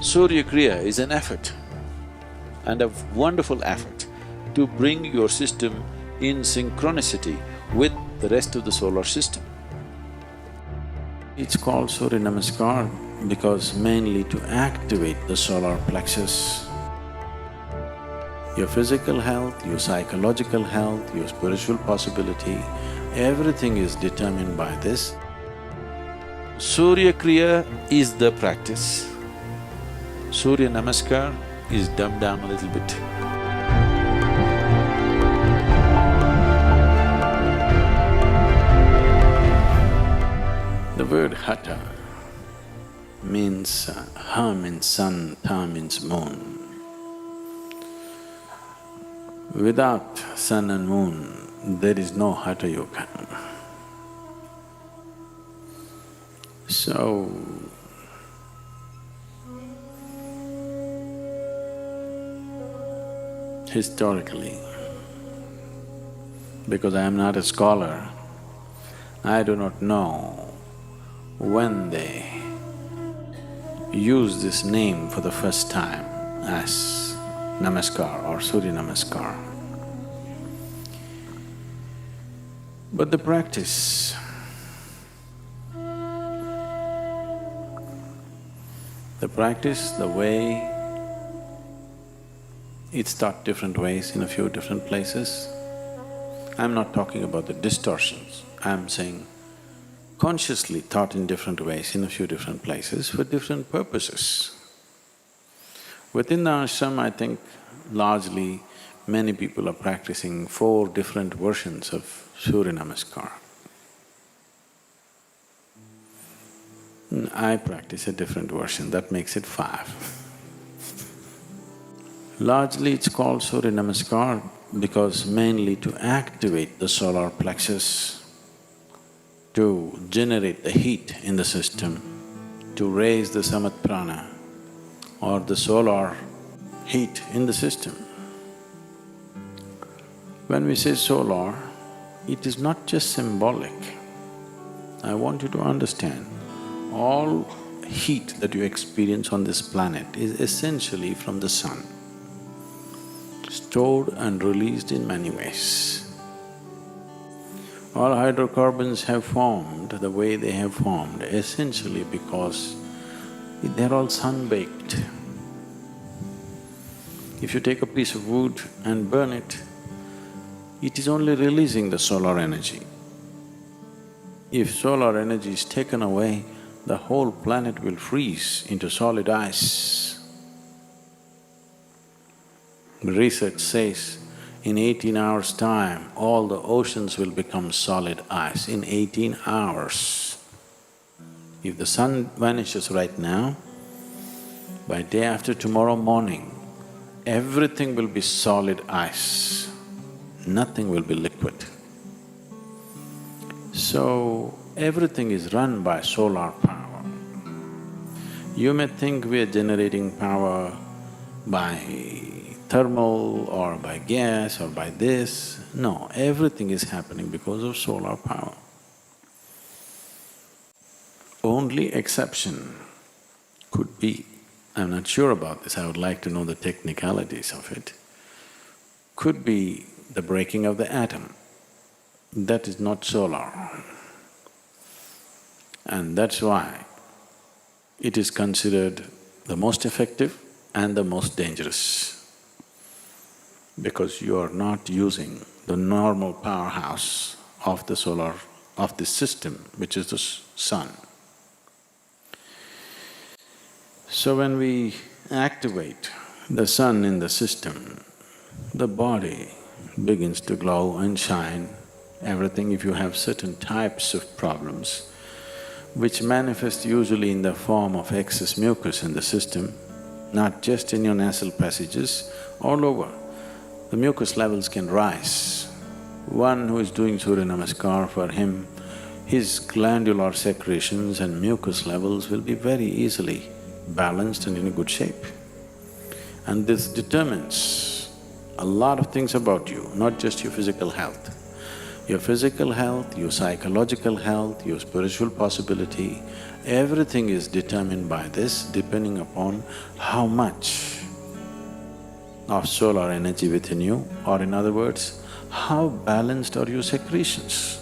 Surya Kriya is an effort and a wonderful effort to bring your system in synchronicity with the rest of the solar system. It's called Surya Namaskar because mainly to activate the solar plexus. Your physical health, your psychological health, your spiritual possibility, everything is determined by this. Surya Kriya is the practice. Surya Namaskar is dumbed down a little bit. The word Hatha means… Ha means sun, Tha means moon. Without sun and moon, there is no Hatha Yoga. So, historically, because I am not a scholar, I do not know when they use this name for the first time as Namaskar or Surya Namaskar. But the practice, the way it's taught different ways in a few different places. I'm not talking about the distortions, I'm saying consciously taught in different ways in a few different places for different purposes. Within the ashram, I think largely many people are practicing 4 different versions of Surya Namaskar. I practice a different version, that makes it 5. Largely it's called Surya Namaskar because mainly to activate the solar plexus, to generate the heat in the system, to raise the samat prana or the solar heat in the system. When we say solar, it is not just symbolic. I want you to understand, all heat that you experience on this planet is essentially from the sun, stored and released in many ways. All hydrocarbons have formed the way they have formed essentially because they're all sun-baked. If you take a piece of wood and burn it, it is only releasing the solar energy. If solar energy is taken away, the whole planet will freeze into solid ice. Research says in 18 hours' time, all the oceans will become solid ice in 18 hours. If the sun vanishes right now, by day after tomorrow morning, everything will be solid ice, nothing will be liquid. So, everything is run by solar power. You may think we are generating power by thermal or by gas or by this. No, everything is happening because of solar power. Only exception could be, I'm not sure about this, I would like to know the technicalities of it, could be the breaking of the atom. That is not solar. And that's why it is considered the most effective and the most dangerous, because you are not using the normal powerhouse of the solar… of this system, which is the sun. So when we activate the sun in the system, the body begins to glow and shine, everything. If you have certain types of problems which manifest usually in the form of excess mucus in the system, not just in your nasal passages, all over, the mucus levels can rise. One who is doing Surya Namaskar, for him, his glandular secretions and mucus levels will be very easily balanced and in a good shape. And this determines a lot of things about you, not just your physical health. Your physical health, your psychological health, your spiritual possibility, everything is determined by this, depending upon how much of solar energy within you, or in other words, how balanced are your secretions.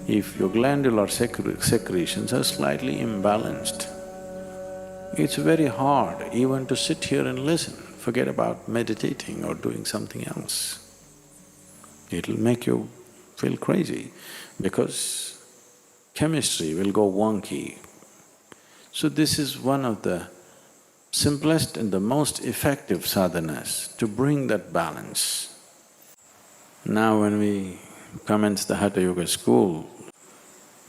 If your glandular secretions are slightly imbalanced, it's very hard even to sit here and listen, forget about meditating or doing something else. It'll make you feel crazy because chemistry will go wonky. So this is one of the simplest and the most effective sadhanas to bring that balance. Now when we commence the Hatha Yoga school,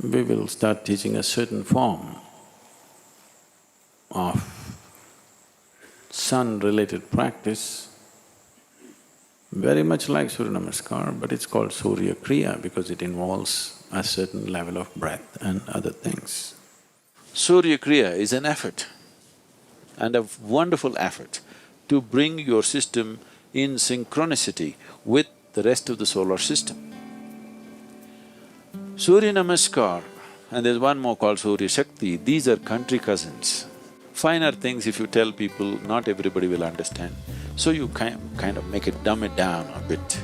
we will start teaching a certain form of sun-related practice, very much like Surya Namaskar, but it's called Surya Kriya because it involves a certain level of breath and other things. Surya Kriya is an effort, and a wonderful effort to bring your system in synchronicity with the rest of the solar system. Surya Namaskar, and there's one more called Surya Shakti, these are country cousins. Finer things if you tell people, not everybody will understand, so you kind of make it, dumb it down a bit.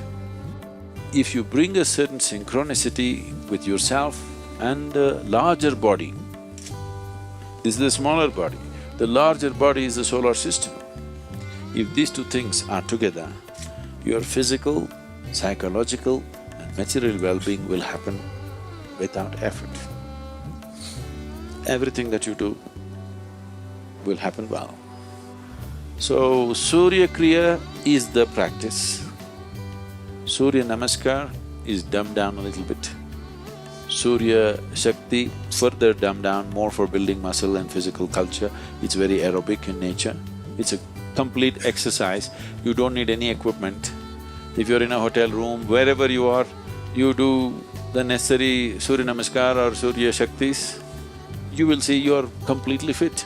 If you bring a certain synchronicity with yourself and the larger body, this is the smaller body, the larger body is the solar system. If these two things are together, your physical, psychological and material well-being will happen without effort. Everything that you do will happen well. So, Surya Kriya is the practice. Surya Namaskar is dumbed down a little bit. Surya Shakti, further dumbed down, more for building muscle and physical culture. It's very aerobic in nature. It's a complete exercise. You don't need any equipment. If you're in a hotel room, wherever you are, you do the necessary Surya Namaskar or Surya Shaktis, you will see you're completely fit.